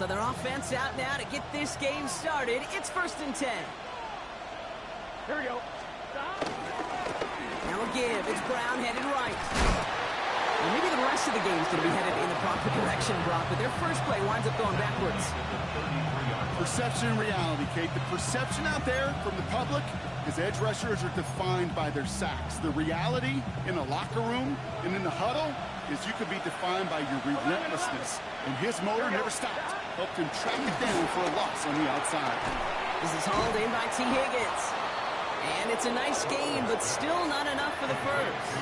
So their offense out now to get this game started. It's 1st and 10. Here we go. Now a give. It's Brown headed right. Well, maybe the rest of the game's going to be headed in the proper direction, Brock, but their first play winds up going backwards. Perception and reality, Kate. The perception out there from the public is edge rushers are defined by their sacks. The reality in the locker room and in the huddle is you could be defined by your relentlessness. And his motor never stopped. Helped him track it down for a loss on the outside. This is hauled in by T. Higgins. And it's a nice game, but still not enough for the first.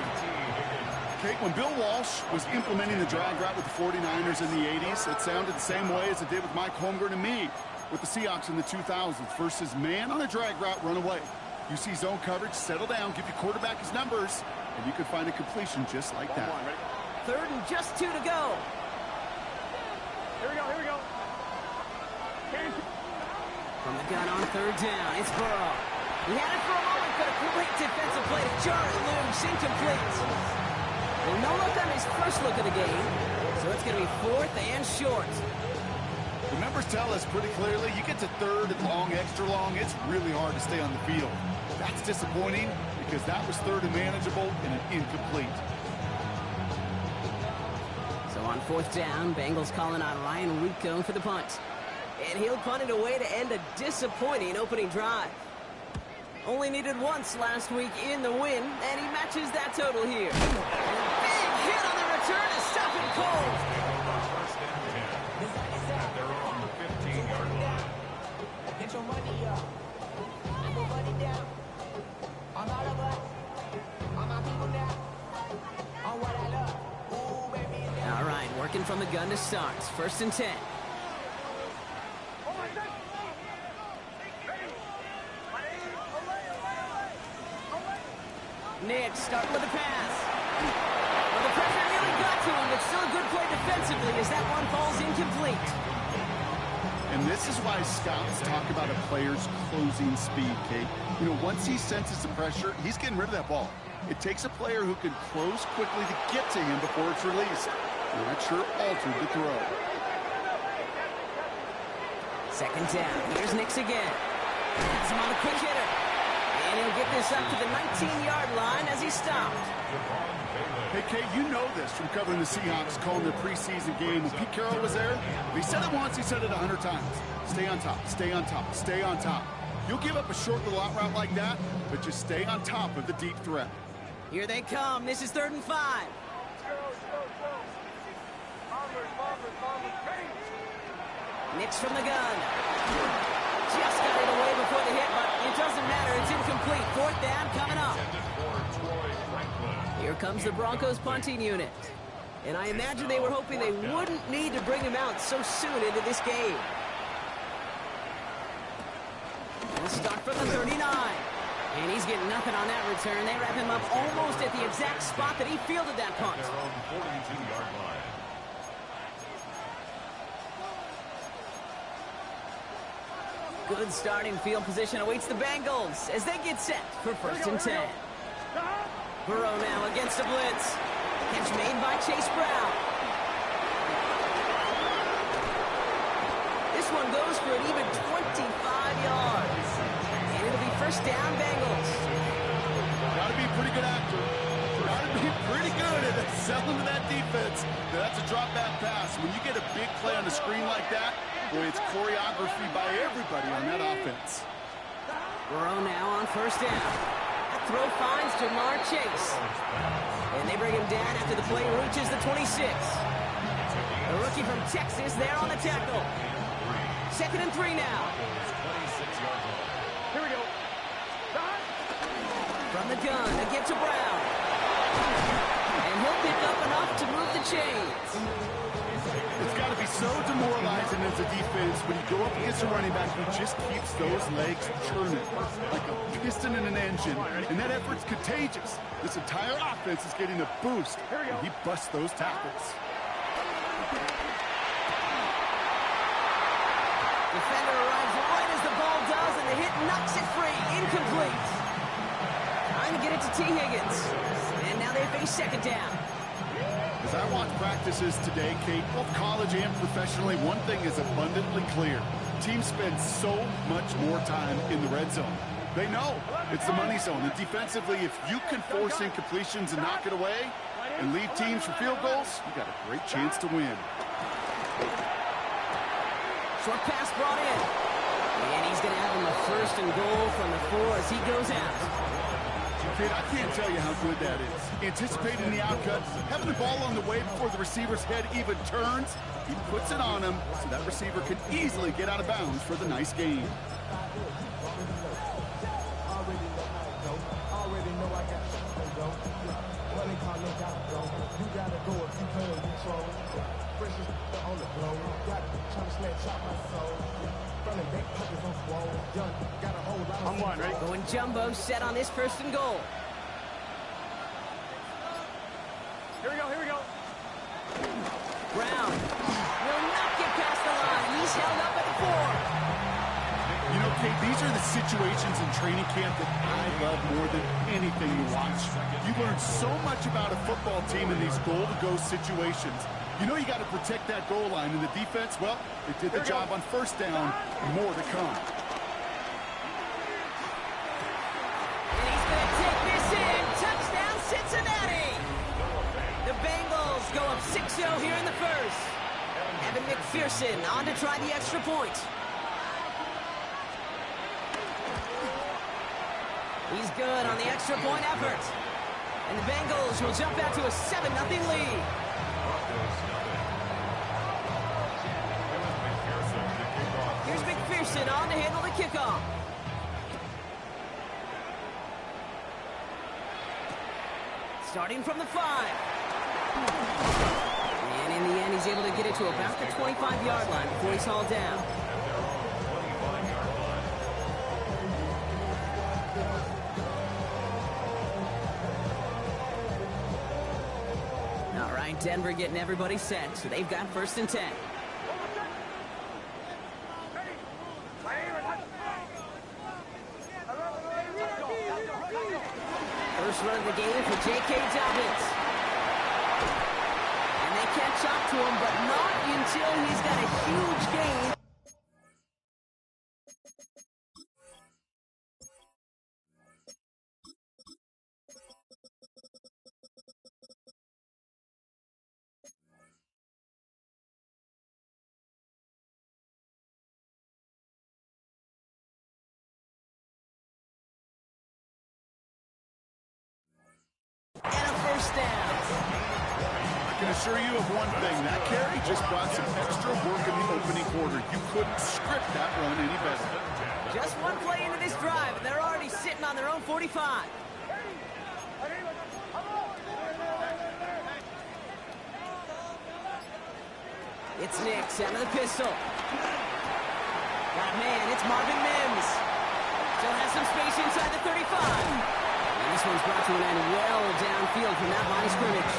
Kate, when Bill Walsh was implementing the drag route with the 49ers in the 80s, it sounded the same way as it did with Mike Holmgren and me with the Seahawks in the 2000s versus man on a drag route, run away. You see zone coverage, settle down, give your quarterback his numbers, and you can find a completion just like that. 3rd and just 2 to go. Here we go, here we go. From the gun on 3rd down, it's Burrow. He had it for a moment, but a great defensive play to jar it loose, incomplete. Well, no look on his first look of the game, so it's going to be 4th and short. The numbers tell us pretty clearly, you get to 3rd and long, extra long, it's really hard to stay on the field. That's disappointing because that was 3rd and manageable and an incomplete. So on 4th down, Bengals calling on Ryan Rico for the punt. And he'll punt it away to end a disappointing opening drive. Only needed once last week in the win, and he matches that total here. And a big hit on the return to stop him cold. They're on the 15-yard line. Get your money up. Put money down. I'm all of us. I'm my people now. On what I love. Ooh, baby. All right, working from the gun to start. 1st and 10. Nick starting with the pass. Well, the pressure nearly got to him, but still a good play defensively as that one falls incomplete. And this is why scouts talk about a player's closing speed, Kate. You know, once he senses the pressure, he's getting rid of that ball. It takes a player who can close quickly to get to him before it's released. And that sure altered the throw. 2nd down. Here's Nix again. Has him on a quick hitter. And he'll get this up to the 19-yard line as he stopped. Hey, Kate, you know this from covering the Seahawks, calling their preseason game. When Pete Carroll was there, if he said it once, he said it 100 times. Stay on top, stay on top, stay on top. You'll give up a short little out route like that, but just stay on top of the deep threat. Here they come. This is 3rd and 5. Nix from the gun. Just got it away before the hit, but it doesn't matter. It's incomplete. 4th down coming up. Here comes the Broncos punting unit. And I imagine they were hoping they wouldn't need to bring him out so soon into this game. We'll start from the 39. And he's getting nothing on that return. They wrap him up almost at the exact spot that he fielded that punt. They're on the 42-yard line. Good starting field position awaits the Bengals as they get set for 1st and 10. Burrow now against the blitz. Catch made by Chase Brown. This one goes for an even 25 yards. And it'll be 1st down Bengals. Got to be a pretty good actor. Got to be pretty good at selling to that defense. That's a drop back pass. When you get a big play on the screen like that, boy, it's choreography by everybody on that offense. Burrow now on 1st down. That throw finds Jamar Chase. And they bring him down after the play reaches the 26. The rookie from Texas there on the tackle. 2nd and 3 now. Here we go. From the gun, they get to Brown. And he'll pick up enough to move the chains. It's got to be so demoralizing as a defense when you go up against a running back who just keeps those legs churning like a piston in an engine. And that effort's contagious. This entire offense is getting a boost. And he busts those tackles. Defender arrives right as the ball does, and the hit knocks it free. Incomplete. Trying to get it to T. Higgins. And now they face 2nd down. As I watch practices today, Kate, both college and professionally, one thing is abundantly clear. Teams spend so much more time in the red zone. They know it's the money zone. And defensively, if you can force incompletions and knock it away and lead teams for field goals, you got a great chance to win. Short pass brought in. And he's going to have him a 1st and goal from the 4 as he goes out. Kid, I can't tell you how good that is. Anticipating the outcut, having the ball on the way before the receiver's head even turns, he puts it on him so that receiver can easily get out of bounds for the nice gain. On one, right? Going jumbo set on this 1st and goal. Here we go, here we go. Brown will not get past the line. He's held up at the 4. You know, Kate, these are the situations in training camp that I love more than anything to watch. You learn so much about a football team in these goal-to-go situations. You know you got to protect that goal line, and the defense, well, they did the job on 1st down. More to come. And he's going to take this in. Touchdown, Cincinnati. The Bengals go up 6-0 here in the 1st. Evan McPherson on to try the extra point. He's good on the extra point effort. And the Bengals will jump out to a 7-0 lead. Here's McPherson on to handle the kickoff. Starting from the 5. And in the end, he's able to get it to about the 25-yard line before he's hauled down. All right, Denver getting everybody set, so they've got 1st and 10. First run of the game for J.K. Dobbins. And they catch up to him, but not until he's got a huge gain. And a 1st down. I can assure you of one thing. That carry just brought some extra work in the opening quarter. You couldn't script that run any better. Just one play into this drive, and they're already sitting on their own 45. It's Nix out of the pistol. Got a man, it's Marvin Mims. Still has some space inside the 35. And this one's brought to an end well downfield from that line of scrimmage.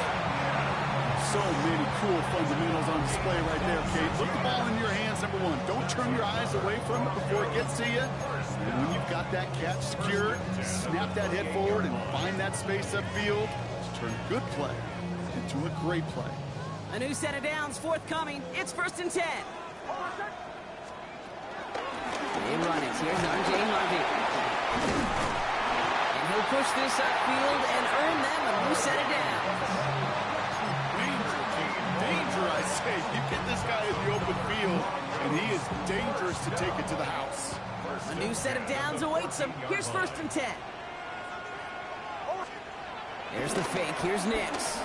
So many cool fundamentals on display right there, Kate. Put the ball in your hands, number 1. Don't turn your eyes away from it before it gets to you. And when you've got that catch secured, snap that head forward and find that space upfield to turn a good play into a great play. A new set of downs forthcoming. It's 1st and 10. They run it. Here's R.J. Harvey. And he'll push this upfield and earn them a new set of downs. Danger, I say. You get this guy in the open field, and he is dangerous to take it to the house. A new set of downs awaits him. Here's 1st and 10. There's the fake. Here's Nix.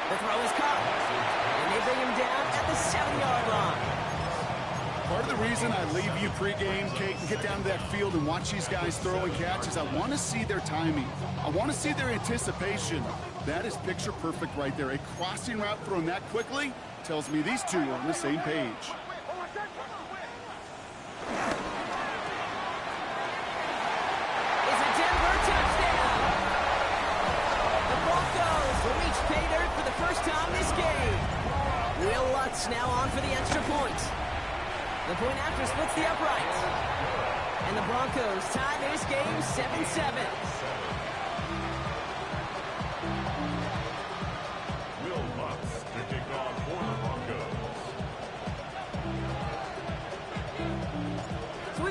The throw is caught. And they bring him down at the 7-yard line. Part of the reason I leave you pregame, Kate, and get down to that field and watch these guys throw and catch is I want to see their timing. I want to see their anticipation. That is picture perfect right there. A crossing route thrown that quickly tells me these two are on the same page. It's a Denver touchdown. The Broncos reach pay dirt for the first time this game. Will Lutz now on for the extra point. The point after splits the uprights. And the Broncos tie this game 7-7.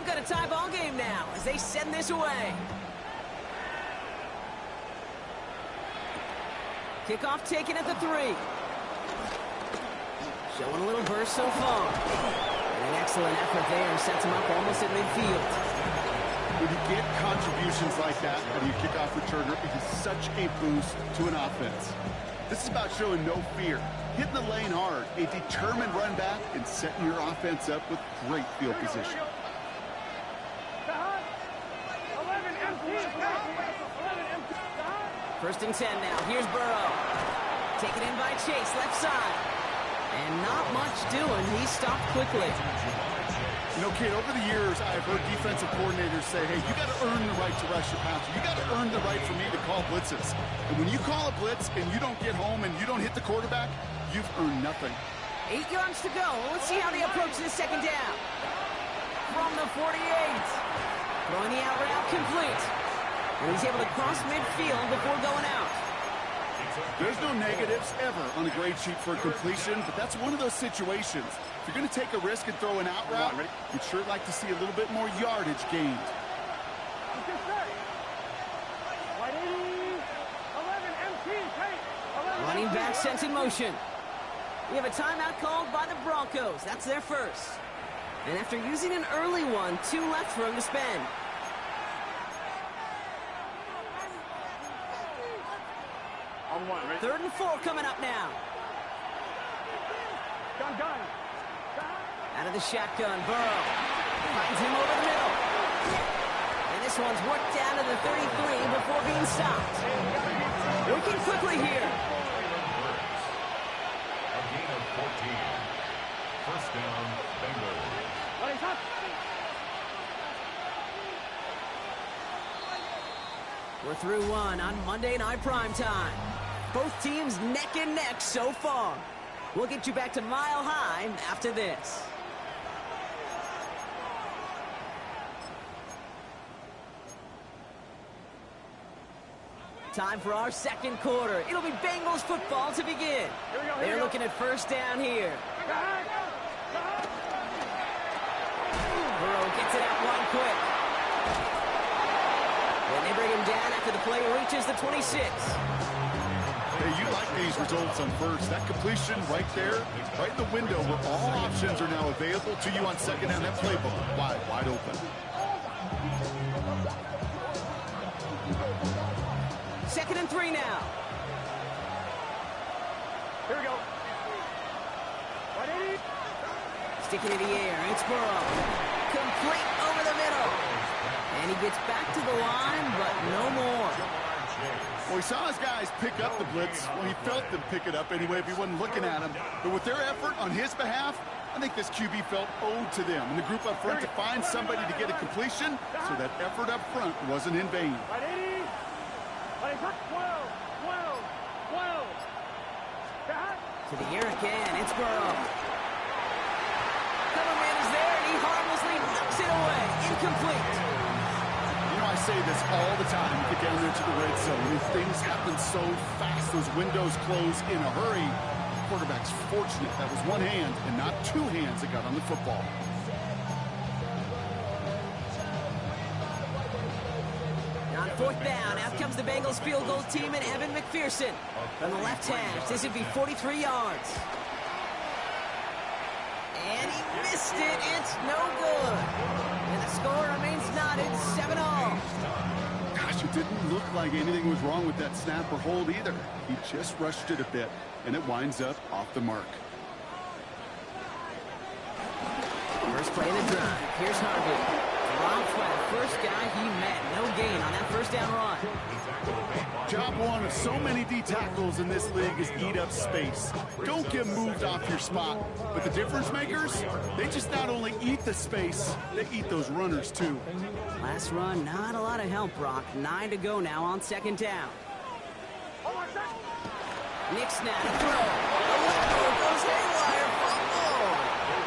got a tie ball game now as they send this away. Kickoff taken at the 3. Showing a little burst so far. And an excellent effort there sets him up almost at midfield. When you get contributions like that out of your kickoff returner, it is such a boost to an offense. This is about showing no fear, hitting the lane hard, a determined run back, and setting your offense up with great field position. First and 10 now. Here's Burrow. Taken in by Chase, left side. And not much doing. He stopped quickly. You know, kid, over the years, I've heard defensive coordinators say, hey, you got to earn the right to rush the passer. You got to earn the right for me to call blitzes. And when you call a blitz and you don't get home and you don't hit the quarterback, you've earned nothing. 8 yards to go. Let's see how they approach this second down. From the 48. Throwing the out route complete. And he's able to cross midfield before going out. There's no negatives ever on a grade sheet for a completion, but that's one of those situations. If you're going to take a risk and throw an out route, you'd sure like to see a little bit more yardage gained. Running back sent in motion. We have a timeout called by the Broncos. That's their first. And after using an early one, 2 left for him to spend. On 1, right? 3rd and 4 coming up now. Done. Out of the shotgun, Burrow finds him over the middle. And this one's worked down to the 33 before being stopped. Working quickly here. A gain of 14. First down, Bengals. We're through one on Monday Night Primetime. Both teams neck and neck so far. We'll get you back to Mile High after this. Time for our second quarter. It'll be Bengals football to begin. They're looking at first down here. Burrow gets it out one quick. And they bring him down after the play reaches the 26. Hey, you like these results on first. That completion right there, right in the window where all options are now available to you on second down. That playbook wide open. Second and 3 now. Here we go. Sticking in the air. It's Burrow. Complete over the middle. And he gets back to the line, but no more. Well, he saw his guys pick up the blitz. Well, he felt them pick it up anyway if he wasn't looking at him. But with their effort on his behalf, I think this QB felt owed to them and the group up front to find somebody to get a completion, so that effort up front wasn't in vain. To the air again. It's Burrow. Cover man is there, and he harmlessly knocks it away. Incomplete. You know, I say this all the time. You get down there to the red zone. When things happen so fast, those windows close in a hurry. The quarterback's fortunate. That was one hand and not 2 hands that got on the football. On 4th down, out comes the Bengals field goal team and Evan McPherson. From the left hash, this would be 43 yards. And he missed it. It's no good. And the score remains knotted 7-all. Gosh, it didn't look like anything was wrong with that snap or hold either. He just rushed it a bit, and it winds up off the mark. First play of the drive. Here's Harvey. Dropped by the first guy he met. No gain on that first down run. Job one of so many D tackles in this league is eat up space. Don't get moved off your spot. But the difference makers, they just not only eat the space, they eat those runners too. Last run, not a lot of help, Brock. 9 to go now on second down. Nick snap, throw. Oh, goes haywire, fumble.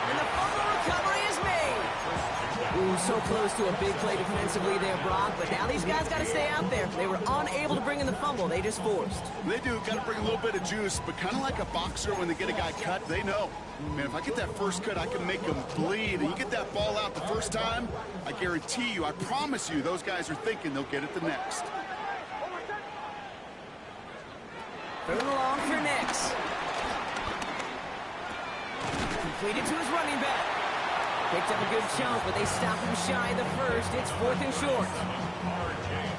And the fumble recovery is made. Ooh, so close to a big play defensively there, Brock, but now these guys got to stay out there. They were unable to bring in the fumble. They just forced. They do. Got to bring a little bit of juice, but kind of like a boxer when they get a guy cut, they know. Man, if I get that first cut, I can make them bleed. And you get that ball out the first time, I guarantee you, I promise you, those guys are thinking they'll get it the next. Third and long for Nix. Completed to his running back. Picked up a good chunk, but they stopped him shy of the first. It's 4th and short.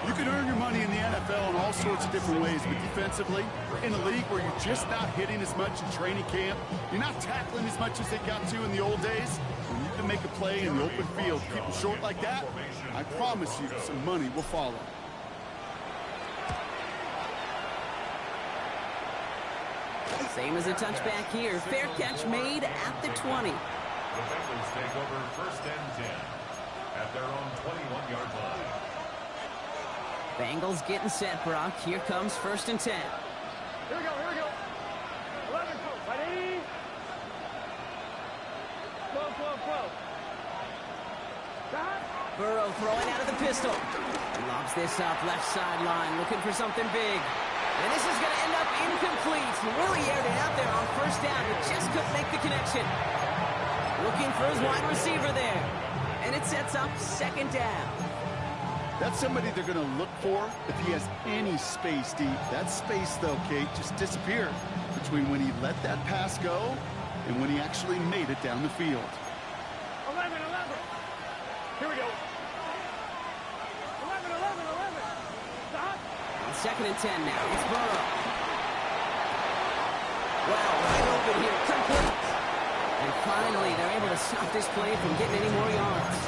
You can earn your money in the NFL in all sorts of different ways, but defensively, in a league where you're just not hitting as much in training camp, you're not tackling as much as they got to in the old days, when you can make a play in the open field, keep them short like that, I promise you some money will follow. Same as a touchback here. Fair catch made at the 20. The Bengals take over 1st and 10 at their own 21-yard line. Bengals getting set, Brock. Here comes 1st and 10. Here we go, here we go. 11, 180. 12, 12, 12. Burrow throwing out of the pistol. Lobs this up left sideline, looking for something big. And this is going to end up incomplete. Really aired it out there on 1st down, but just couldn't make the connection. Looking for his wide receiver there. And it sets up 2nd down. That's somebody they're going to look for if he has any space deep. That space, though, Kate, just disappeared between when he let that pass go and when he actually made it down the field. 11, 11. Here we go. 11, 11, 11. Stop. On 2nd and 10 now. It's Burrow. Wow, wide open here. Complete. And finally, they're able to stop this play from getting any more yards.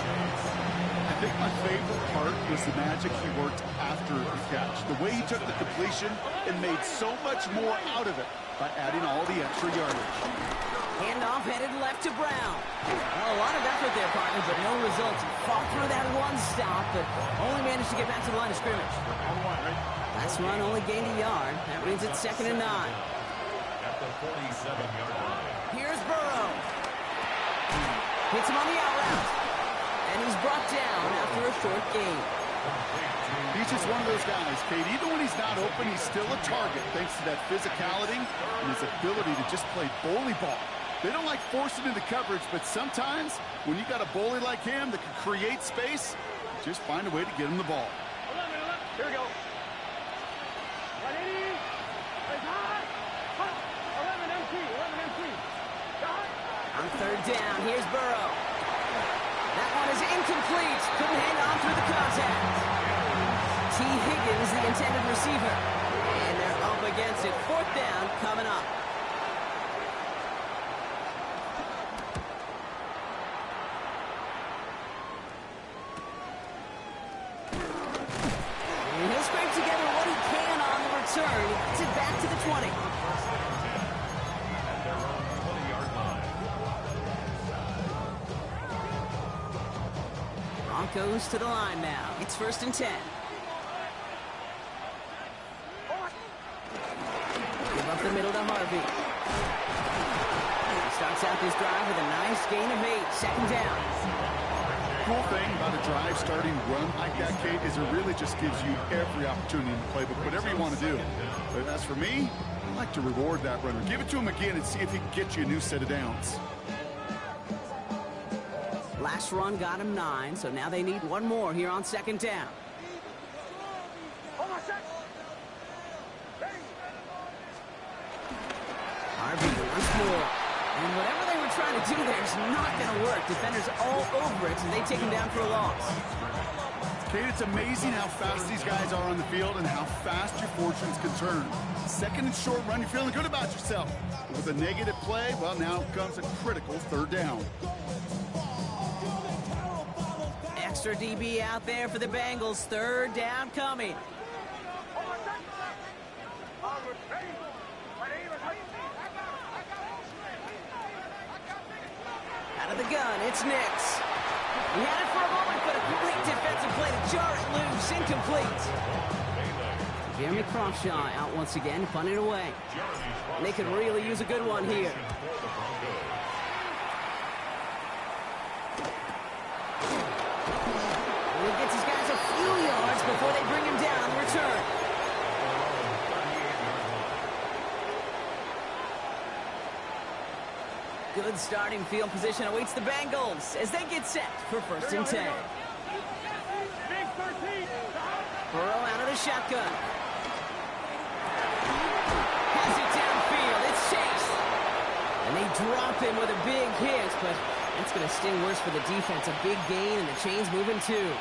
I think my favorite part was the magic he worked after the catch. The way he took the completion and made so much more out of it by adding all the extra yardage. Handoff headed left to Brown. Well, a lot of effort there, partner, but no results. Fought through that one stop, but only managed to get back to the line of scrimmage. Last run only gained a yard. That means it's 2nd and 9. At the 47-yard line. Here's Burrow. Hits him on the out route. And he's brought down after a short gain. He's just one of those guys, Kate. Even when he's not open, he's still a target thanks to that physicality and his ability to just play bully ball. They don't like forcing into coverage, but sometimes when you got a bully like him that can create space, just find a way to get him the ball. 11, 11. Here we go. 180. It's hot. Hot. 11 MT. 11 MT. Hot. On 3rd down, here's Burrow. That one is incomplete. Couldn't hang on through the contact. T. Higgins, the intended receiver. And they're up against it. 4th down coming up. And he'll scrape together what he can on the return. He gets it back to the 20. At their own 20-yard line. Broncos to the line now. It's 1st and 10. Give up the middle to Harvey. He starts out this drive with a nice gain of 8. 2nd down. Cool thing about a drive starting run like that, Kate, is it really just gives you every opportunity in the playbook, whatever you want to do. But as for me, I like to reward that runner. Give it to him again and see if he can get you a new set of downs. Last run got him 9, so now they need one more here on 2nd down. Harvey once more. And whatever they were trying to do there is not going to work. Defenders all over it, and they take him down for a loss. Kate, it's amazing how fast these guys are on the field and how fast your fortunes can turn. 2nd and short run, you're feeling good about yourself. But with a negative play, well, now comes a critical 3rd down. Extra DB out there for the Bengals. 3rd down coming. Out of the gun, it's Nix. He had it for a moment, but a great defensive play to jar it loose. Incomplete. Jeremy Crawshaw out once again, punting away. And they could really use a good one here. before they bring him down on the return. Good starting field position awaits the Bengals as they get set for 1st and 10. Big 13. Burrow out of the shotgun. Has it downfield. It's Chase. And they drop him with a big hit, but it's going to sting worse for the defense. A big gain, and the chain's moving too.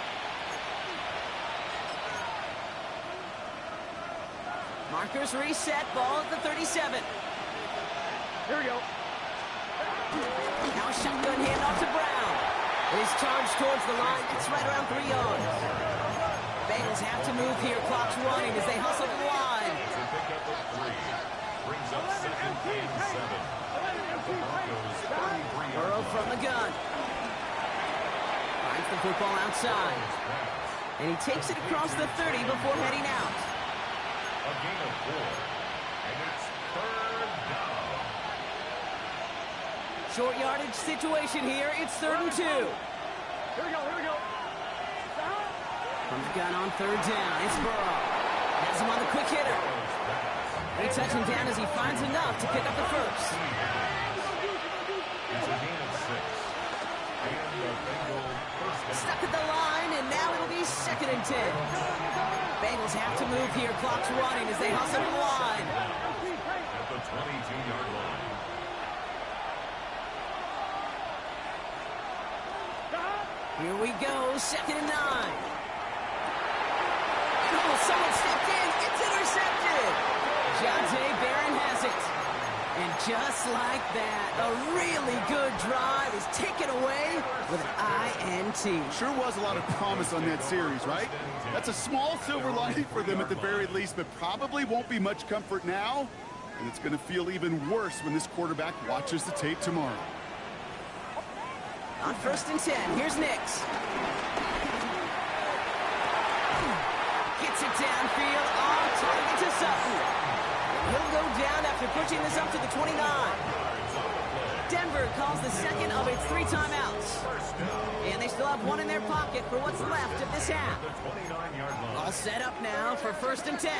Markers reset. Ball at the 37. Here we go. Now a shotgun handoff to Brown. His charge towards the line. It's right around 3 yards. Bengals have to move here. Clock's running as they hustle to the line. To pick up a 3. Brings up 2nd and 7. At the Broncos' 33-yard Burrow line. from the gun. Finds the football outside. And he takes it across the 30 before heading out. A gain of 4. And it's 3rd down. Short yardage situation here. It's 3rd and 2. Here we go, here we go. From the gun on 3rd down. It's Burrow. Has him on the quick hitter. They touch him down as he finds enough to pick up the first. It's a gain of 6. And the Bengals first down. Stuck at the line, and now it'll be 2nd and 10. Bengals have to move here. Clock's running as they hustle to the line. At the 22-yard line. Here we go, 2nd and 9. Oh, someone stepped in. It's intercepted. Jonte Barron has it. And just like that, a really good drive is taken away with an INT. Sure was a lot of promise on that series, right? That's a small silver lining for them at the very least, but probably won't be much comfort now. And it's going to feel even worse when this quarterback watches the tape tomorrow. On 1st and 10, here's Nix. Gets it downfield, on target to Sutton. He'll go down after pushing this up to the 29. Denver calls the second of its 3 timeouts. And they still have 1 in their pocket for what's left of this half. All set up now for 1st and 10.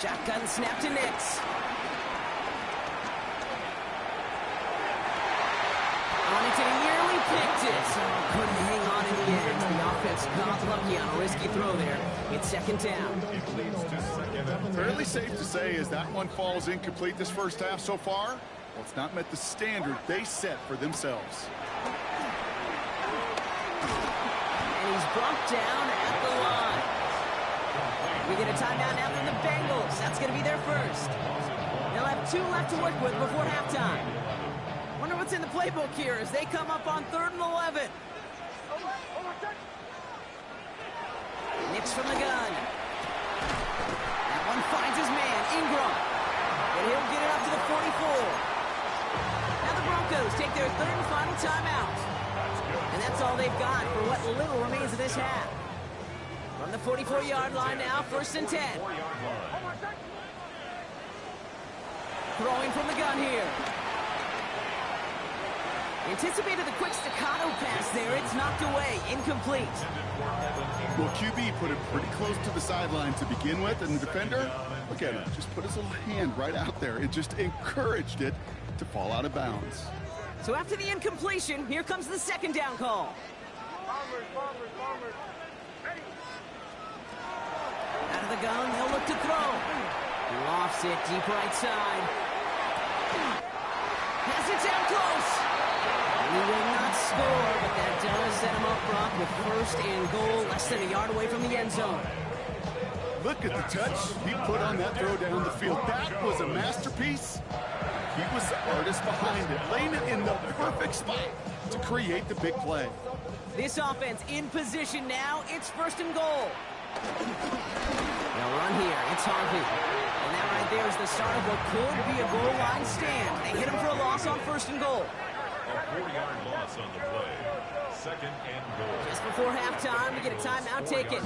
Shotgun snap to Nix. On it, and he nearly picked it. Couldn't hang on in the end. The offense got lucky on a risky throw there. It's 2nd down. It leads to 2nd and Fairly safe to say as that one falls incomplete this first half so far. Well, it's not met the standard they set for themselves. And he's brought down at the line. We get a timeout now from the Bengals. That's going to be their first. They'll have 2 left to work with before halftime. Wonder what's in the playbook here as they come up on 3rd and 11. Nix from the gun. That one finds his man, Ingram. And he'll get it up to the 44. Now the Broncos take their 3rd and final timeout. And that's all they've got for what little remains of this half. From the 44-yard line now, 1st and 10. Throwing from the gun here. Anticipated the quick staccato pass there. It's knocked away. Incomplete. Well, QB put it pretty close to the sideline to begin with, and the defender, look at him, just put his little hand right out there. It just encouraged it to fall out of bounds. So after the incompletion, here comes the 2nd down call. Out of the gun, they'll look to throw. Lofts it deep right side. Has it down close. He will not score, but that does set him up front with 1st and goal, less than a yard away from the end zone. Look at the touch he put on that throw down the field. That was a masterpiece. He was the artist behind it, laying it in the perfect spot to create the big play. This offense in position now. It's 1st and goal. They'll run here. It's Harvey. And that right there is the start of what could be a goal line stand. They hit him for a loss on 1st and goal. a 4-yard loss on the play. 2nd and goal. Just before halftime, we get a timeout taken.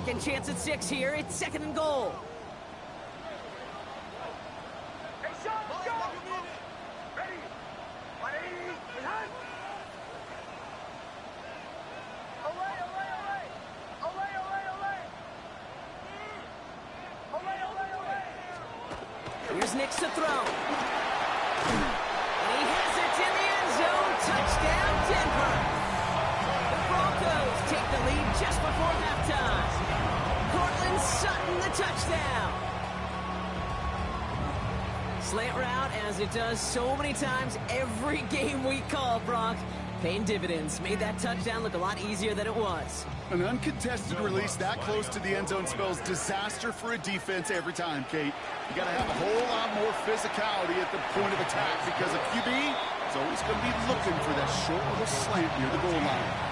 Second chance at 6 here. It's 2nd and goal. Hey, shot, let's go! Ready? 180, behind! Away, away, away! Away, away, away! Away, away, away! Here's Nix to throw. And he has it in the end zone. Touchdown, Denver. The Broncos take the lead just before halftime. Cortland Sutton, the touchdown. Slant route, as it does so many times every game we call, Brock. Paying dividends. Made that touchdown look a lot easier than it was. An uncontested release that close to the end zone spells disaster for a defense every time, Kate. You got to have a whole lot more physicality at the point of attack because a QB is always going to be looking for that short little slant near the goal line.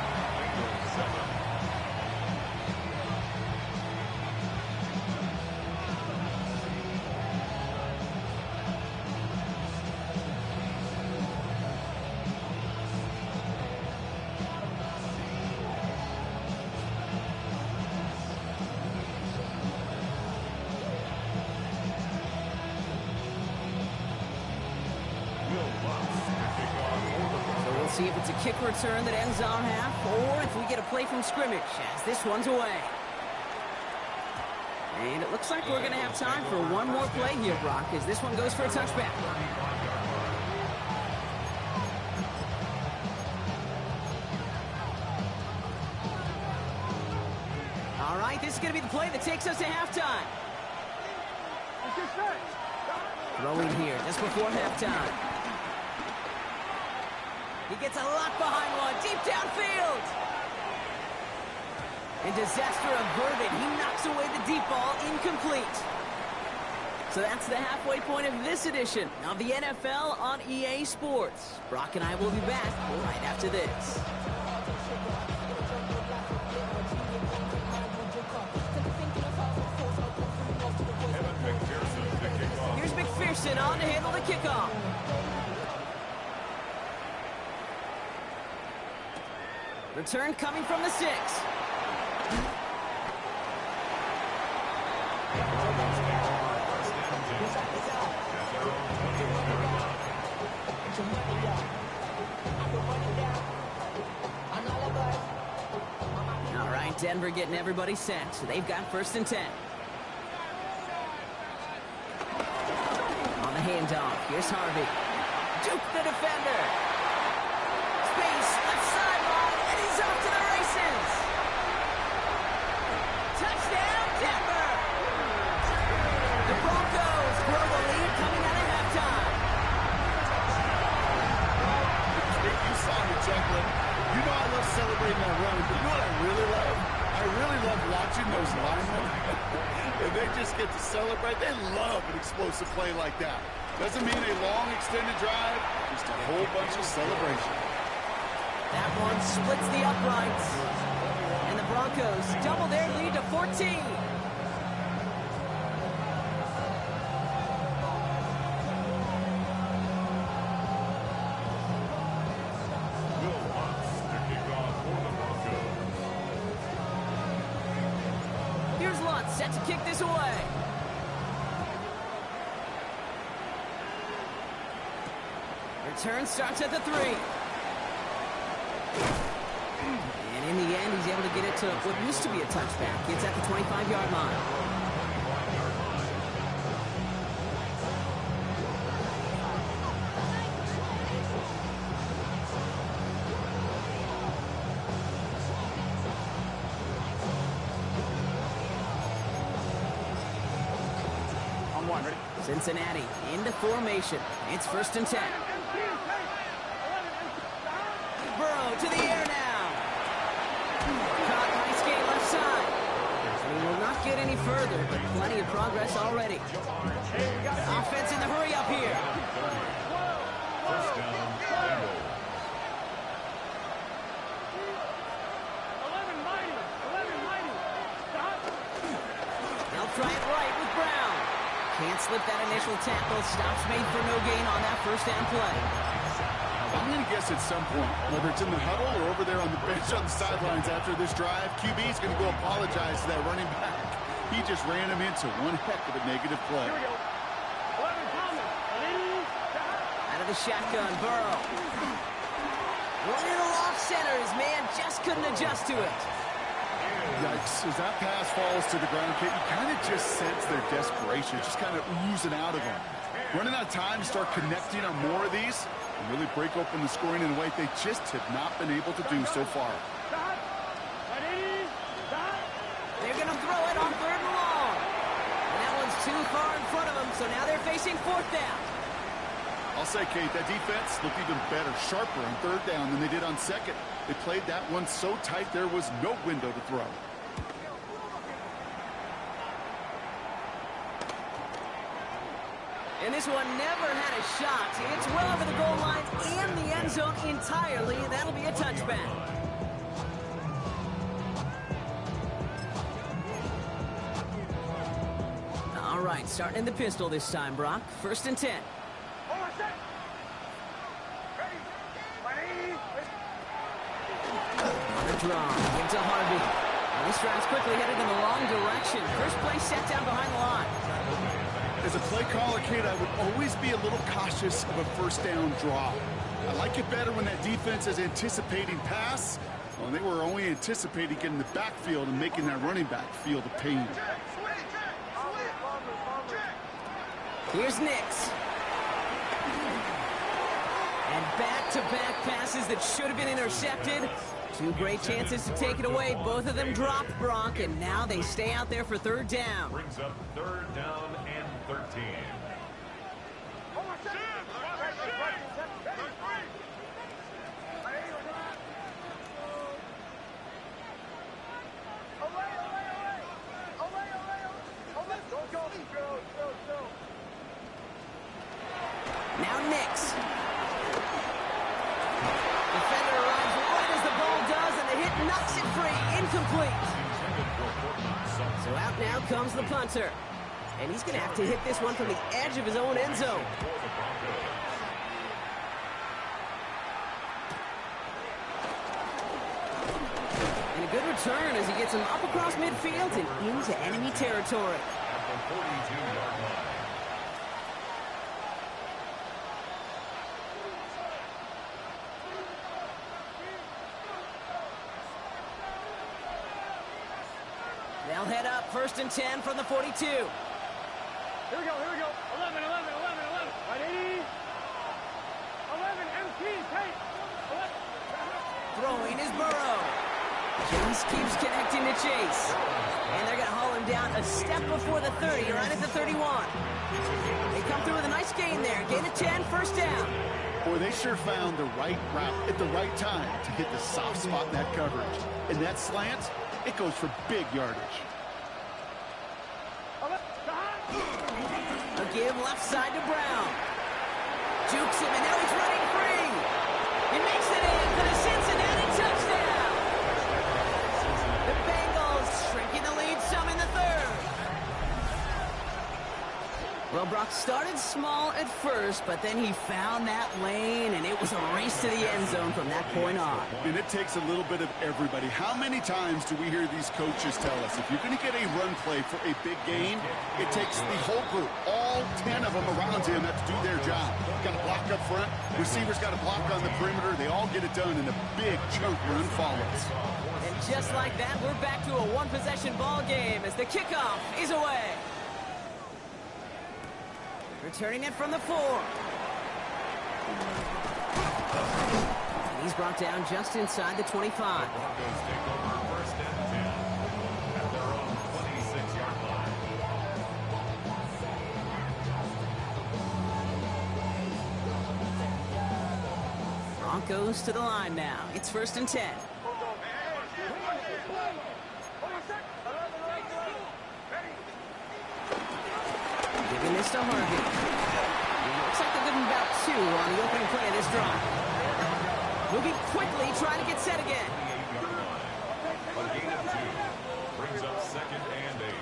See if it's a kick return that ends our half, or if we get a play from scrimmage, as this one's away. And it looks like we're going to have time for one more play here, Brock, as this one goes for a touchback. All right, this is going to be the play that takes us to halftime. Throwing here just before halftime. He gets a lot behind one, deep downfield. And disaster averted. He knocks away the deep ball, incomplete. So that's the halfway point of this edition of the NFL on EA Sports. Brock and I will be back right after this. Here's McPherson on to handle the kickoff. Return coming from the 6. All right, Denver getting everybody set. So they've got 1st and 10. On the handoff, here's Harvey. Duke the defender. Space, left sideline, and he's off to the races. Touchdown, Denver. The Broncos grow the lead coming out of halftime. You saw me chuckling. You know I love celebrating that run, but you know what I really love? I really love watching those linemen. And they just get to celebrate. They love an explosive play like that. Doesn't mean a long extended drive, just a whole bunch of celebration. That one splits the uprights. And the Broncos double their lead to 14. Here's Lutz set to kick this away. Return starts at the 3. And in the end, he's able to get it to what used to be a touchback. It's at the 25-yard line. On 1, ready? Cincinnati into formation. It's 1st and 10. Burrow to the air now. Caught, nice game left side. He will not get any further, but plenty of progress already. Offense in the hurry up here. First down, Bengals. 11 mighty. Stop. They'll try it right with Brown. Can't slip that initial tackle. Stops made for no gain on that first down play. I'm going to guess at some point, whether it's in the huddle or over there on the bench on the sidelines after this drive, QB is going to go apologize to that running back. He just ran him into one heck of a negative play. Here we go. 11 Thomas. Out of the shotgun, Burrow. Running off center. His man just couldn't adjust to it. Yikes. As that pass falls to the ground, Kate, you kind of just sense their desperation. Just kind of oozing out of them. Running out of time to start connecting on more of these and really break open the scoring in a way they just have not been able to do so far. They're going to throw it on 3rd and long. And that one's too far in front of them, so now they're facing 4th down. I'll say, Kate, that defense looked even better, sharper on 3rd down than they did on 2nd. They played that one so tight there was no window to throw. And this one never had a shot. It's well over the goal line and the end zone entirely. That'll be a touchback. All right, starting in the pistol this time, Brock. 1st and 10. On the draw, give to Harvey. And this drive's quickly headed in the wrong direction. First play set down behind the line. As a play caller, Kate, I would always be a little cautious of a 1st down draw. I like it better when that defense is anticipating pass. Well, they were only anticipating getting the backfield and making that running back feel the pain. Here's Nix. And back-to-back passes that should have been intercepted. 2 great chances to take it away. Both of them dropped, Brock, and now they stay out there for 3rd down. Brings up 3rd down and 13. Now Nix. Defender arrives right as the ball does, and the hit knocks it free. Incomplete. So out now comes the punter. And he's going to have to hit this one from the edge of his own end zone. And a good return as he gets him up across midfield and into enemy territory. At the 42-yard line. They'll head up 1st and 10 from the 42. Here we go, here we go. 11. Right, 80. 11, MT, Tate. 11. Throwing is Burrow. Chase keeps connecting to Chase. And they're going to haul him down a step before the 30, right at the 31. They come through with a nice gain there. Gain of 10, 1st down. Boy, they sure found the right route at the right time to hit the soft spot in that coverage. And that slant, it goes for big yardage. A give left side to Brown. Jukes him, and now he's running free. He makes it in for the Cincinnati touchdown. The Bengals shrinking the lead some in the 3rd. Well, Brock started small at first, but then he found that lane, and it was a race to the end zone from that point on. And it takes a little bit of everybody. How many times do we hear these coaches tell us, if you're going to get a run play for a big gain, it takes the whole group, all 10 of them around him have to do their job. Got to block up front, receivers got to block on the perimeter, they all get it done, and a big chunk run follows. And just like that, we're back to a one-possession ball game as the kickoff is away. Returning it from the 4. And he's brought down just inside the 25. Broncos take over 1st and 10 at their own 26-yard line. Broncos to the line now. It's 1st and 10. Giving this to Harvey. Looks like they're getting about 2 on the opening play of this drive. Moving quickly, trying to get set again. 28-yard line. A gain of 2. Brings up 2nd and 8.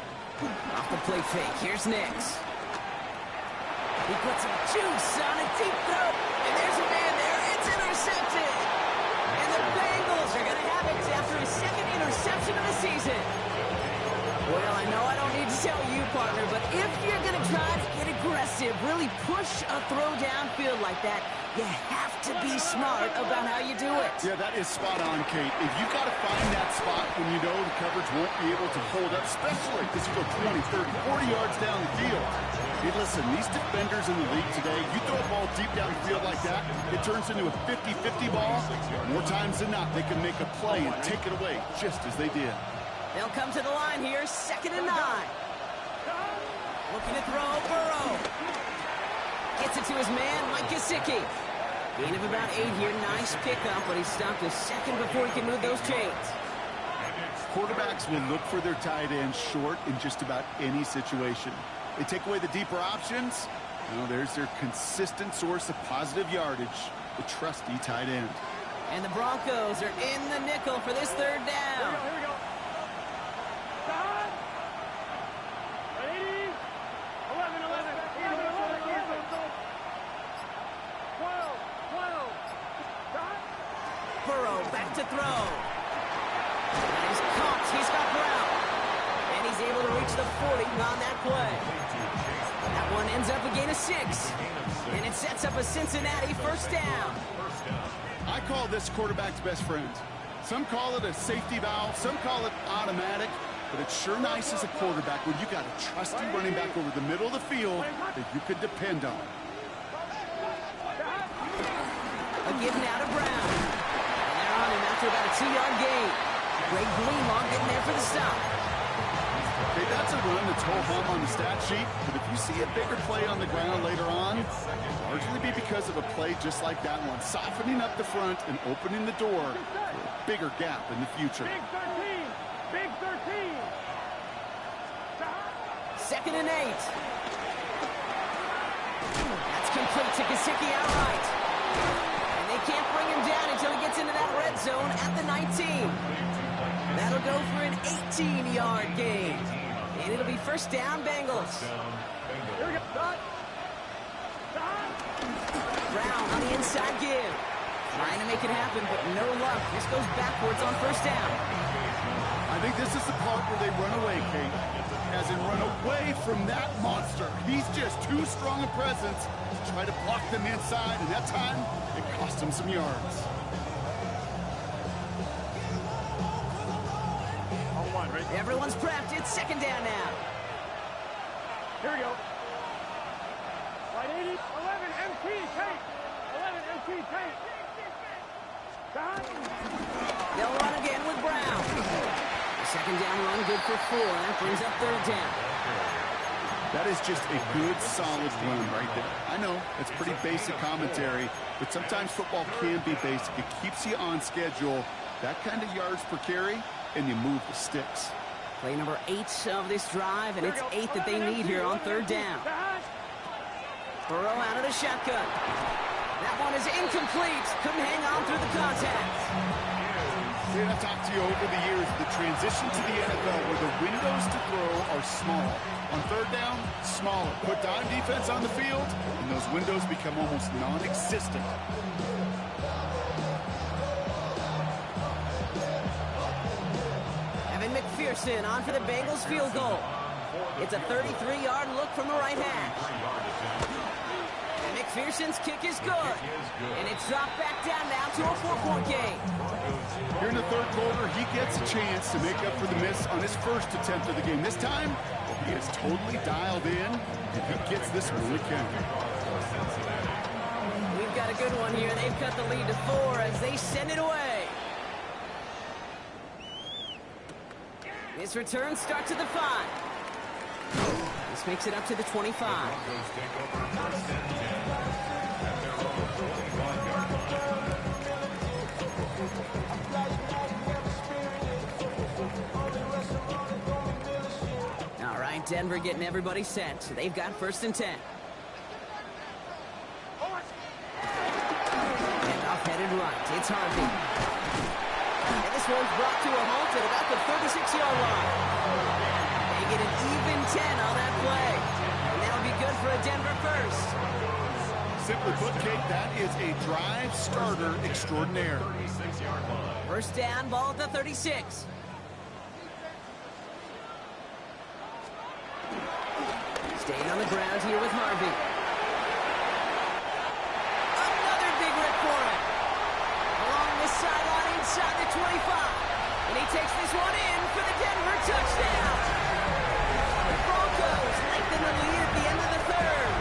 Off the play fake. Here's Nix. He puts some juice on a deep throw. And there's a man there. It's intercepted. throw downfield like that, you have to be smart about how you do it. Yeah, that is spot on, Kate. If you've got to find that spot when you know the coverage won't be able to hold up, especially because you go 20, 30, 40 yards down the field. Hey, listen, these defenders in the league today, you throw a ball deep downfield like that, it turns into a 50-50 ball. More times than not, they can make a play and take it away, just as they did. They'll come to the line here, 2nd and 9. Looking to throw, Burrow. Gets it to his man, Mike Gesicki. Gain of about 8 here, nice pickup, but he stopped a second before he can move those chains. Quarterbacks will look for their tight end short in just about any situation. They take away the deeper options. Well, there's their consistent source of positive yardage, the trusty tight end. And the Broncos are in the nickel for this 3rd down. Here we go. Stop. Ready? 11, 11. 12. Stop. Burrow back to throw. And he's caught. He's got Brown. And he's able to reach the 40 on that play. That one ends up a gain of 6. And it sets up a Cincinnati 1st down. I call this quarterback's best friend. Some call it a safety valve, some call it automatic, but it's sure nice as a quarterback when you got a trusty running back over the middle of the field that you can depend on. A give now to Brown. And they're on him after about a 2-yard gain. Greg Gleamon getting there for the stop. Okay, that's a run that's ho-hum on the stat sheet, but if you see a bigger play on the ground later on, it'll largely be because of a play just like that one, softening up the front and opening the door for a bigger gap in the future. Big 13. Big 13. Stop. 2nd and 8. That's complete to Gesicki outright. And they can't bring him down until he gets into that red zone at the 19. That'll go for an 18-yard gain. And it'll be 1st down, Bengals. Here we go. Stop. Brown on the inside give. Trying to make it happen, but no luck. This goes backwards on 1st down. I think this is the part where they run away, Kate. As in run away from that monster. He's just too strong a presence to try to block them inside, and that time, it cost him some yards. Everyone's prepped. It's 2nd down now. Here we go. Right 80. 11 MT tape. 11 MT tape. Stop. They'll run again with Brown. The 2nd down run good for 4, and that brings up 3rd down. That is just a good, solid run right there. I know, it's pretty basic commentary, but sometimes football can be basic. It keeps you on schedule, that kind of yards per carry, and you move the sticks. Play number 8 of this drive, and it's 8 that they need here on 3rd down. Burrow out of the shotgun. That one is incomplete. Couldn't hang on through the contact. See, I've talked to you over the years, the transition to the NFL where the windows to throw are small. On 3rd down, smaller. Put dime defense on the field, and those windows become almost non-existent. McPherson on for the Bengals field goal. It's a 33-yard look from the right hash. And McPherson's kick is good. And it's dropped back down now to a 4-point game. Here in the 3rd quarter, he gets a chance to make up for the miss on his 1st attempt of the game. This time, he is totally dialed in, and he gets this one to count. We've got a good one here. They've cut the lead to 4 as they send it away. This return starts at the 5. This makes it up to the 25. All right, Denver getting everybody set. They've got 1st and 10. And off headed right. It's Harvey. And this one's brought to a halt at about the 36-yard line. They get an even 10 on that play. And that'll be good for a Denver 1st. Simply put, Kate, that is a drive starter extraordinaire. 1st down, ball at the 36. Staying on the ground here with Harvey. takes this one in for the Denver touchdown. The Broncos lengthen the lead at the end of the third.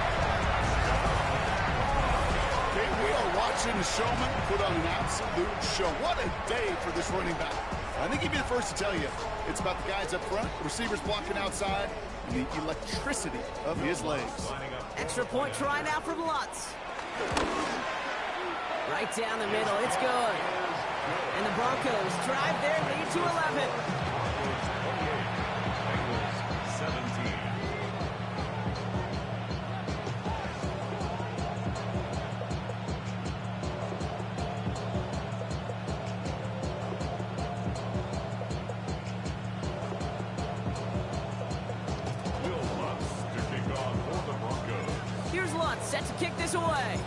Okay, we are watching the showman put on an absolute show. What a day for this running back. I think he'd be the first to tell you. It's about the guys up front, the receivers blocking outside, and the electricity of his legs. Extra point try now from Lutz. Right down the middle, it's good. And the Broncos drive their lead to 11. Bengals 17. Here's Lutz, set to kick this away.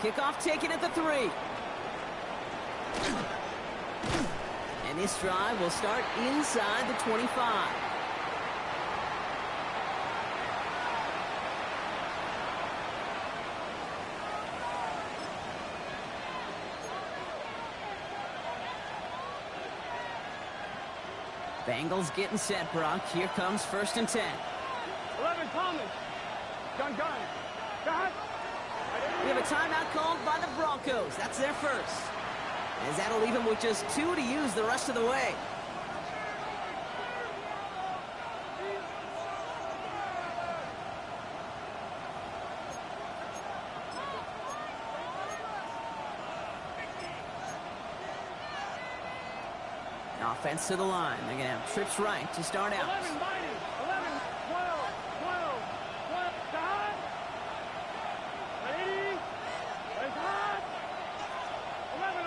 Kickoff taken at the 3. And this drive will start inside the 25. Bengals getting set, Brock. Here comes 1st and 10. 11 Thomas. Gun. God. We have a timeout called by the Broncos. That's their first. As that'll leave them with just 2 to use the rest of the way. Offense to the line. They're going to have trips right to start out. 11 Mighty. 11, 12. God. Ready. It's hot. 11.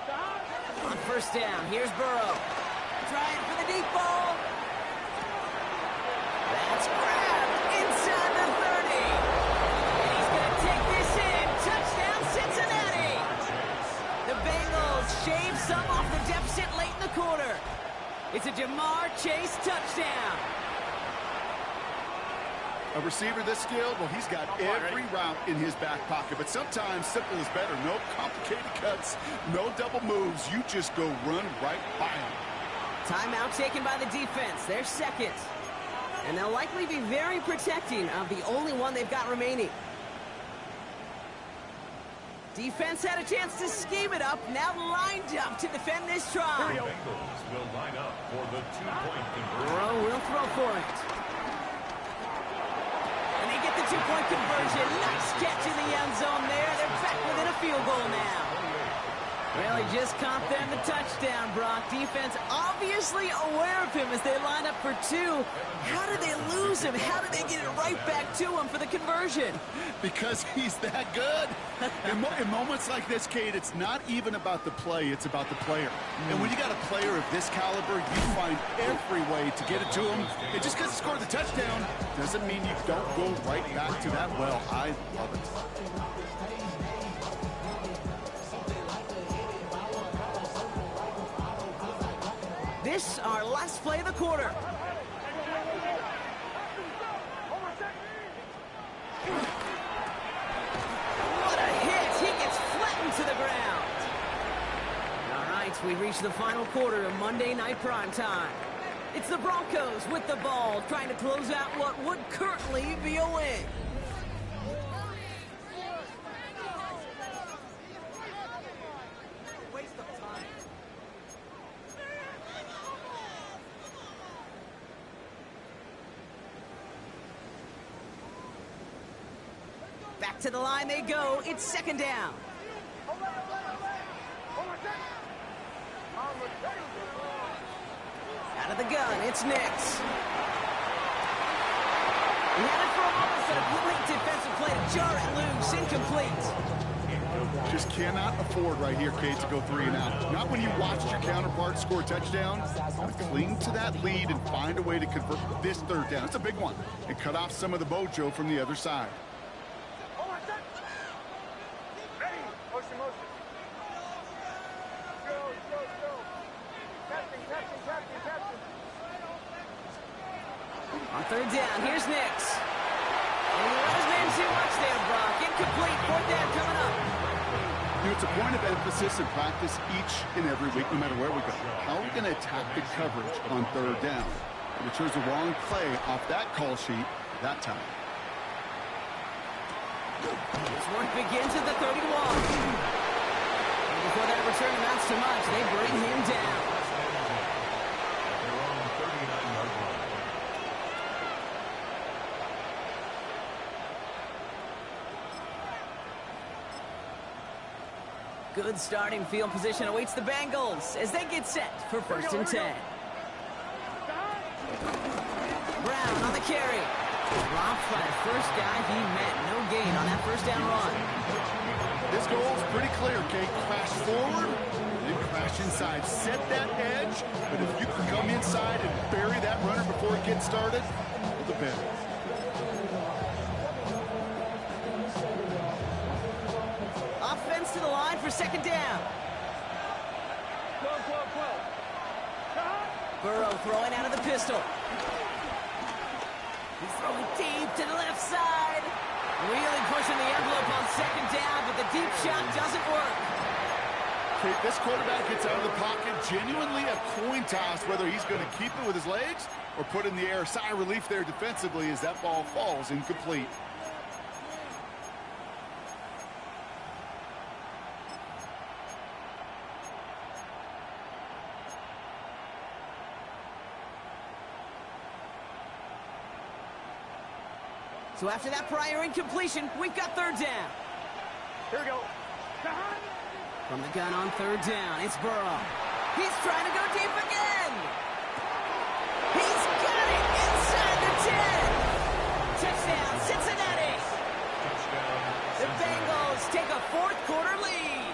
God. On 1st down, here's Burrow. Trying for the deep ball. That's grabbed inside the 30. And he's going to take this in. Touchdown, Cincinnati. The Bengals shave some off the deficit late in the quarter. It's a Jamar Chase touchdown. A receiver this skilled, well, he's got every route in his back pocket. But sometimes simple is better. No complicated cuts, no double moves. You just go run right by him. Timeout taken by the defense. They're second. And they'll likely be very protecting of the only one they've got remaining. Defense had a chance to scheme it up. Now lined up to defend this try. The Bengals will line up for the 2-point conversion. Burrow will throw for it. And they get the 2-point conversion. Nice catch in the end zone there. They're back within a field goal now. Well, he just caught them the touchdown, Brock. Defense obviously aware of him as they line up for 2. How did they lose him? How did they get it right back to him for the conversion? Because he's that good. In moments like this, Kate, it's not even about the play, it's about the player. And when you got a player of this caliber, you find every way to get it to him. And just because he scored the touchdown doesn't mean you don't go right back to that well. I love it. This, our last play of the quarter. What a hit! He gets flattened to the ground. All right, we reach the final quarter of Monday Night Primetime. It's the Broncos with the ball, trying to close out what would currently be a win. Back to the line they go. It's 2nd down. Out of the gun, it's Nix. He had it for a moment, but a complete defensive play to jar it loose. Incomplete. Just cannot afford right here, Kate, to go 3 and out. Not when you watched your counterpart score a touchdown. Cling to that lead and find a way to convert this 3rd down. It's a big one. And cut off some of the mojo from the other side. On 3rd down, here's Nix. And he let his man too much there, Brock. Incomplete. 4th down coming up. It's a point of emphasis in practice each and every week, no matter where we go. How are we going to attack the coverage on third down? And it chose the wrong play off that call sheet that time. His work begins at the 31. And before that return amounts to much, they bring him down. Good starting field position awaits the Bengals as they get set for 1st and 10. Brown on the carry. Dropped by the first guy he met. No gain on that first down run. This goal is pretty clear, Kate. Crash forward, then crash inside. Set that edge, but if you can come inside and bury that runner before it gets started, all the better. Offense to the line for 2nd down. Burrow throwing out of the pistol. He's throwing deep to the left side. Really pushing the envelope on 2nd down, but the deep shot doesn't work. Kate, this quarterback gets out of the pocket, genuinely a coin toss whether he's going to keep it with his legs or put in the air. Sigh of relief there defensively as that ball falls incomplete. So after that prior incompletion, we've got 3rd down. Here we go. From the gun on 3rd down, it's Burrow. He's trying to go deep again. He's got it inside the 10. Touchdown, Cincinnati. The Bengals take a 4th quarter lead.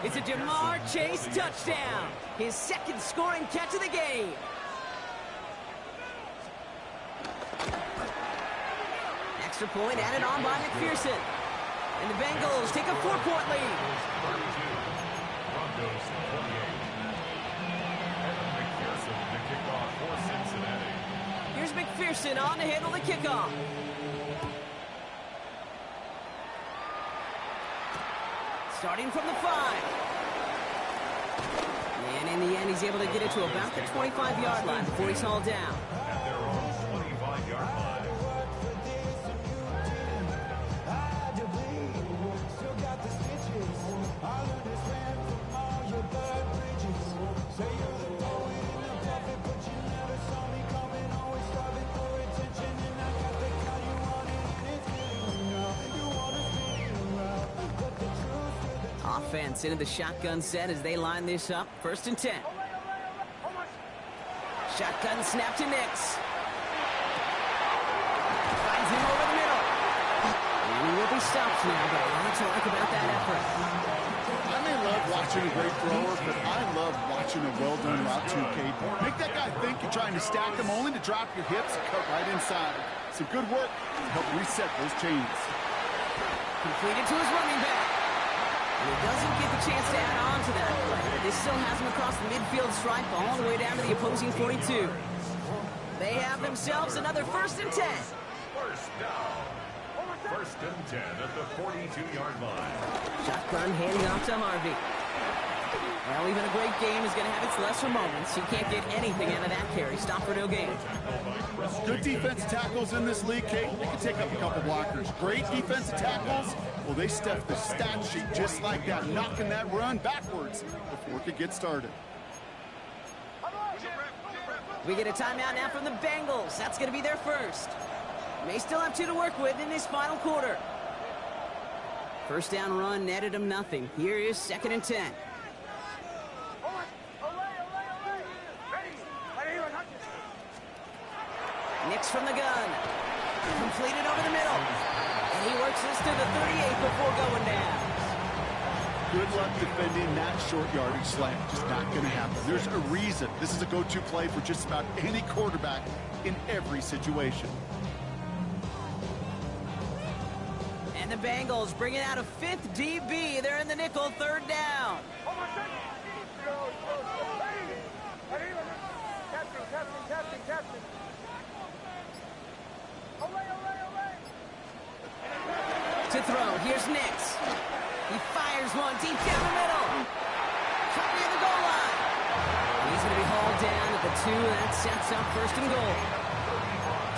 It's a Jamar Chase touchdown. His 2nd scoring catch of the game. Extra point added on by McPherson. And the Bengals take a 4-point lead. Broncos 28. Here's McPherson on to handle the kickoff. Starting from the 5. And in the end, he's able to get it to about the 25-yard line before he's hauled down. At their own 25-yard line. Offense into the shotgun set as they line this up. 1st and 10. Shotgun snap to Nix. Finds him over the middle. And he will be stopped now, but a lot to like about that effort. I may love watching a great thrower, but I love watching a well-done route too, Kate. Make that guy think you're trying to stack him only to drop your hips and cut right inside. Some good work to help reset those chains. Completed to his running back. And he doesn't get the chance to add on to that play. This still has him across the midfield stripe all the way down to the opposing 42. They have themselves another 1st and 10. First down. 1st and 10 at the 42-yard line. Shotgun handing off to Harvey. Well, even a great game is going to have its lesser moments. You can't get anything out of that carry. Stop for no gain. Good defensive tackles in this league, Kate. They can take up a couple blockers. Great defensive tackles. Well, they step the stat sheet just like that, knocking that run backwards before it could get started. We get a timeout now from the Bengals. That's going to be their first. May still have 2 to work with in this final quarter. 1st down run netted them nothing. Here is 2nd and 10. Nix from the gun. Completed over the middle. And he works this to the 38 before going down. Good luck defending that short yardage slant. Just not going to happen. There's a reason. This is a go-to play for just about any quarterback in every situation. And the Bengals bringing out a 5th DB. They're in the nickel, 3rd down. To throw, here's Nix. He fires one deep down the middle. Cut near the goal line. He's going to be hauled down at the 2, and that sets up first and goal.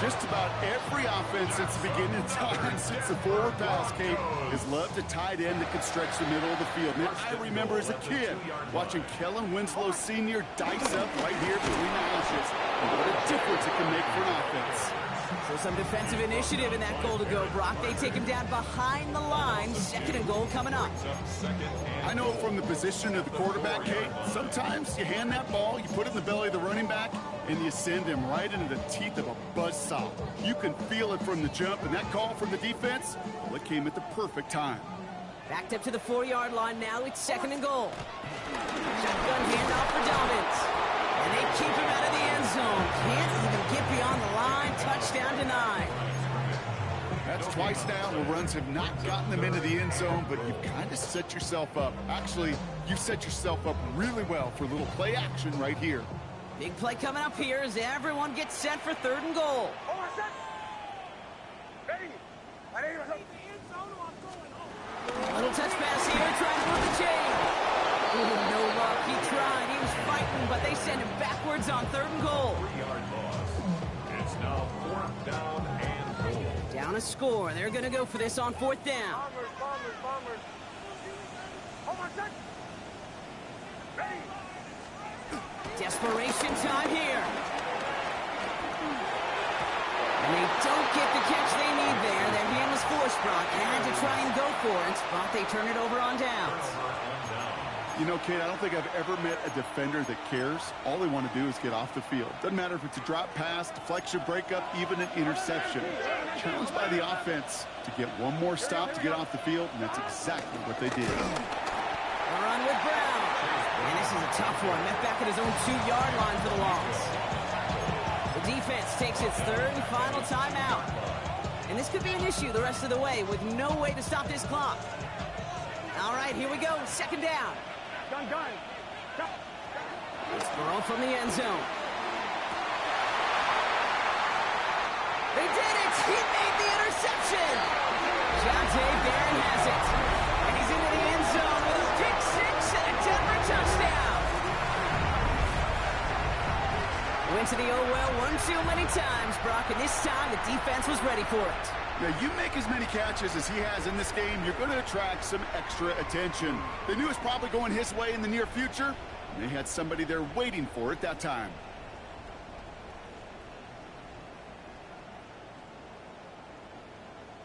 Just about every offense since the beginning of time, since the forward pass, Kate, has loved a tight end that could stretch the middle of the field. And I remember as a kid watching Kellen Winslow Sr. dice up right here between the hashes. And what a difference it can make for an offense. So some defensive initiative in that goal to go, Brock. They take him down behind the line. Second and goal coming up. I know from the position of the quarterback, Kate, sometimes you hand that ball, you put it in the belly of the running back, and you send him right into the teeth of a buzzsaw. You can feel it from the jump, and that call from the defense, well, it came at the perfect time. Backed up to the 4-yard line now. It's second and goal. Shotgun handoff for Dobbins. And they keep him out of the end zone. Can't even get beyond the line. Touchdown denied. That's twice now where runs have not gotten them into the end zone, but you've kind of set yourself up. Actually, you've set yourself up really well for a little play action right here. Big play coming up here as everyone gets set for third and goal. Little touch pass here, trying to move the chain. Ooh, no luck. He tried. He was fighting, but they send him backwards on third and goal. 3-yard loss. It's now 4th down and goal. Down a score. They're going to go for this on 4th down. Bombers. Hold on, set. Ready. Desperation time here. And they don't get the catch they need there. Their hand was forced, Brock. They had to try and go for it, but they turn it over on downs. You know, Kate, I don't think I've ever met a defender that cares. All they want to do is get off the field. Doesn't matter if it's a drop pass, deflection, breakup, even an interception. Challenged by the offense to get one more stop to get off the field, and that's exactly what they did. A run with Brown. And this is a tough one. Met back at his own 2-yard line for the loss. The defense takes its third and final timeout. And this could be an issue the rest of the way with no way to stop this clock. All right, here we go. Second down. Gun. It's thrown from the end zone. They did it! He made the interception! Jonte Barron has it. And he's into the end zone with a pick six and a Denver touchdown. Went to the oh well one too many times, Brock, and this time the defense was ready for it. Now, you make as many catches as he has in this game, you're going to attract some extra attention. They knew it was probably going his way in the near future, and they had somebody there waiting for it that time.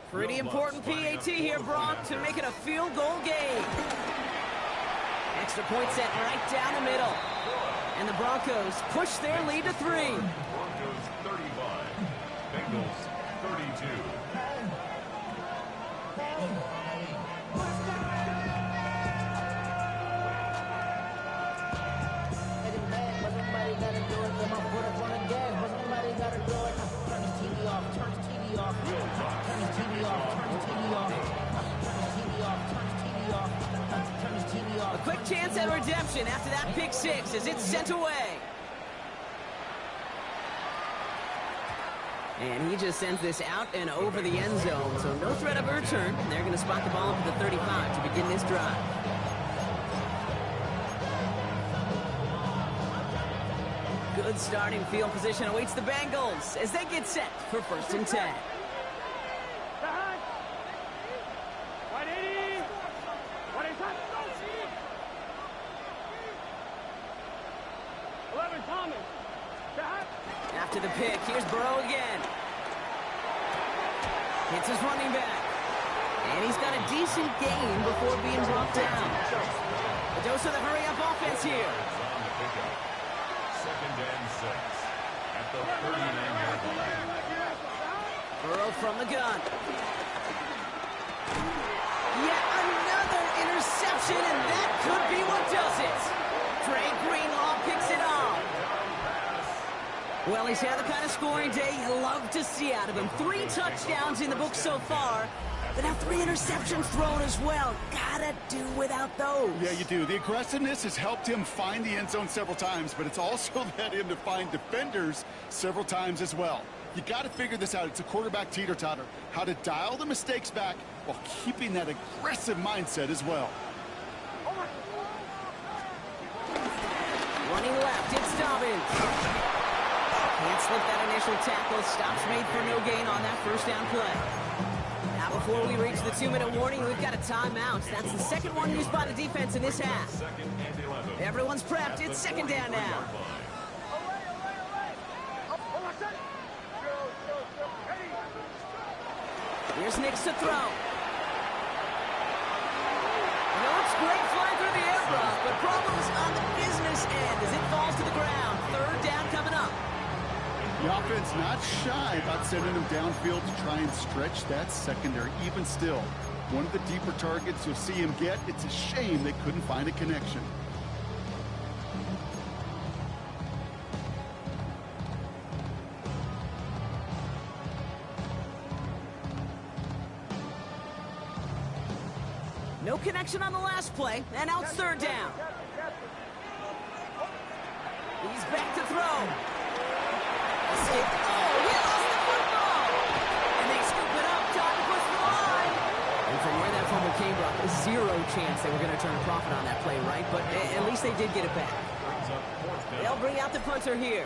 Pretty important PAT here, Brock, to make it a field goal game. Extra point set right down the middle. And the Broncos push their lead to 3. Broncos 35, Bengals 32. A quick chance at redemption after that pick six as it's sent away. And he just sends this out and over the end zone, so no threat of a return. They're going to spot the ball up at the 35 to begin this drive. Good starting field position awaits the Bengals as they get set for 1st and 10. Behind. 180. 180. 11 Thomas. Behind. After the pick, here's Burrow again. Hits his running back. And he's got a decent gain before being brought down. A dose of the hurry-up offense here. 2nd and 6 at the 39-yard line. Burrow from the gun. Yet another interception, and that could be what does it. Dre Greenlaw picks it off. Well, he's had the kind of scoring day you love to see out of him. 3 touchdowns in the book so far. But now 3 interceptions thrown as well. Gotta do without those. Yeah, you do. The aggressiveness has helped him find the end zone several times, but it's also led him to find defenders several times as well. You got to figure this out. It's a quarterback teeter-totter. How to dial the mistakes back while keeping that aggressive mindset as well. Running left, it's Dobbins. Can't slip that initial tackle. Stops made for no gain on that first down play. Now before we reach the 2-minute warning, we've got a timeout. That's the second one used by the defense in this half. Everyone's prepped. It's second down now. Here's Nix to throw. You know, it's great flying through the air, Brock, but problems on the business end as it falls to the ground. Third down coming up. The offense not shy about sending them downfield to try and stretch that secondary. Even still, one of the deeper targets you'll see him get. It's a shame they couldn't find a connection. No connection on the last play, and now it's third down. He's back to throw. Oh, he lost the football! And they scoop it up, time to push the line. And from where that fumble came from, zero chance they were going to turn a profit on that play, right? But at least they did get it back. They'll bring out the punter here.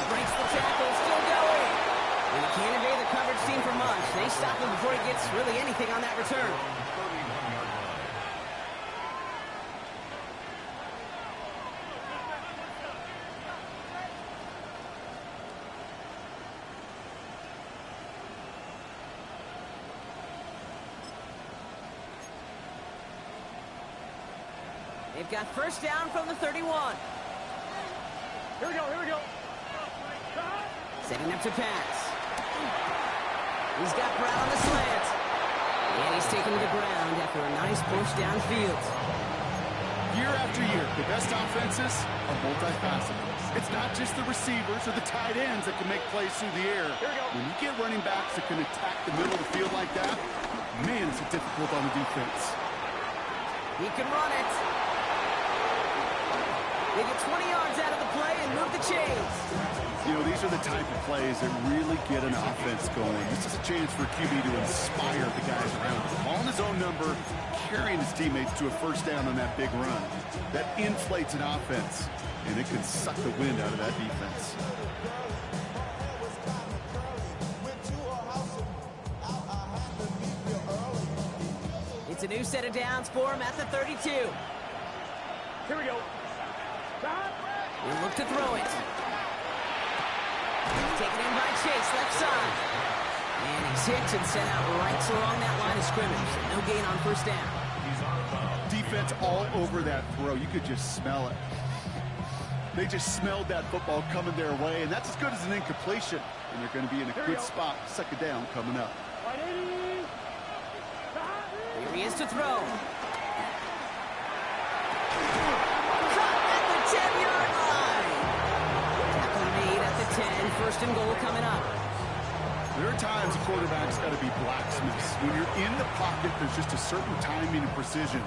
Breaks the tackle, still going. And he can't evade the coverage team for much. They stop him before he gets really anything on that return. They've got first down from the 31. Here we go. Setting up to pass. He's got Brown on the slant. And he's taken to the ground after a nice push downfield. Year after year, the best offenses are multifaceted. It's not just the receivers or the tight ends that can make plays through the air. When you get running backs that can attack the middle of the field like that, man, it's difficult on the defense. He can run it. They get 20 yards out of the play and move the chains. You know, these are the type of plays that really get an offense going. This is a chance for QB to inspire the guys around him. Calling his own number, carrying his teammates to a first down on that big run. That inflates an offense, and it can suck the wind out of that defense. It's a new set of downs for him at the 32. Here we go. He'll look to throw it. Taken in by Chase, left side. And he's hit and sent out right along that line of scrimmage. No gain on first down. Defense all over that throw. You could just smell it. They just smelled that football coming their way, and that's as good as an incompletion. And they're going to be in a good spot. Second down coming up. Here he is to throw. 10-yard line. Tackle made at the 10. First and goal coming up. There are times a quarterback's got to be blacksmiths. When you're in the pocket, there's just a certain timing and precision.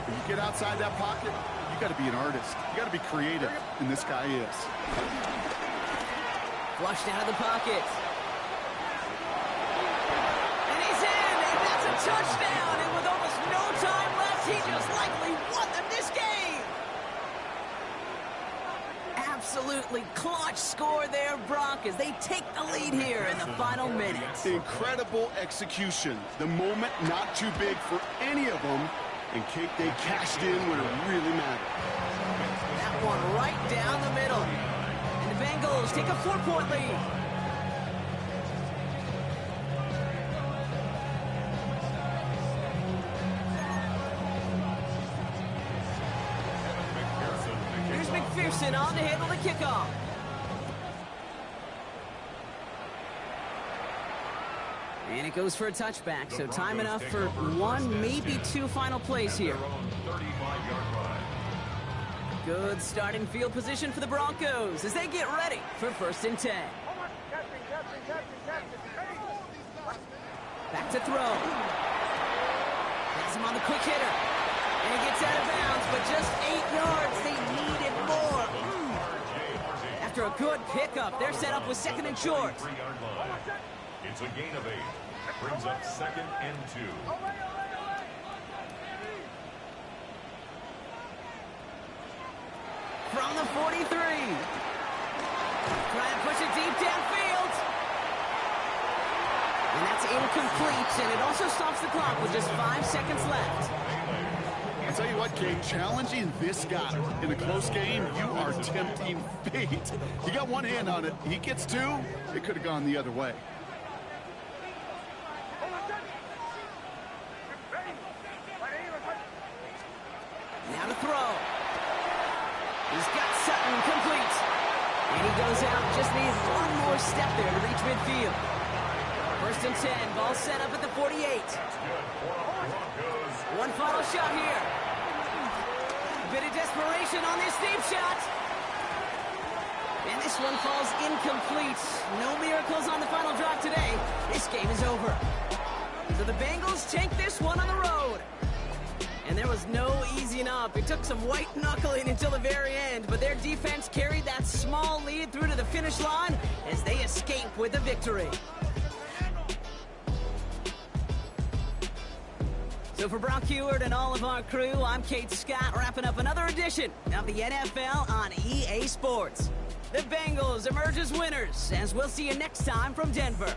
When you get outside that pocket, you got to be an artist. You got to be creative, and this guy is. Flushed out of the pocket. And he's in, and that's a touchdown. And with almost no time left, he just likely won them this game. Absolutely clutch score there, Brock, as they take the lead here in the final minutes. Incredible execution. The moment not too big for any of them, and Kate, they cashed in when it really mattered. That one right down the middle. And the Bengals take a 4-point lead. McPherson on to handle the kickoff. And it goes for a touchback, so time enough for one, maybe two final plays here. Good starting field position for the Broncos as they get ready for 1st and 10. Back to throw. Has him on the quick hitter. And he gets out of bounds, but just 8 yards. They needed more. After a good pickup, they're set up with 2nd and short. It's a gain of 8. Brings up 2nd and 2. From the 43. Try and push it deep downfield. And that's incomplete, and it also stops the clock with just 5 seconds left. I'll tell you what, Kate, challenging this guy in a close game, you are tempting fate. You got one hand on it. He gets 2. It could have gone the other way. Now to throw. He's got Sutton complete. And he goes out. Just needs one more step there to reach midfield. 1st and 10. Ball set up at the 48. One final shot here. A bit of desperation on this deep shot. And this one falls incomplete. No miracles on the final drive today. This game is over. So the Bengals take this one on the road. And there was no easing up. It took some white knuckling until the very end, but their defense carried that small lead through to the finish line as they escape with a victory. So for Brock Heward and all of our crew, I'm Kate Scott, wrapping up another edition of the NFL on EA Sports. The Bengals emerge as winners, as we'll see you next time from Denver.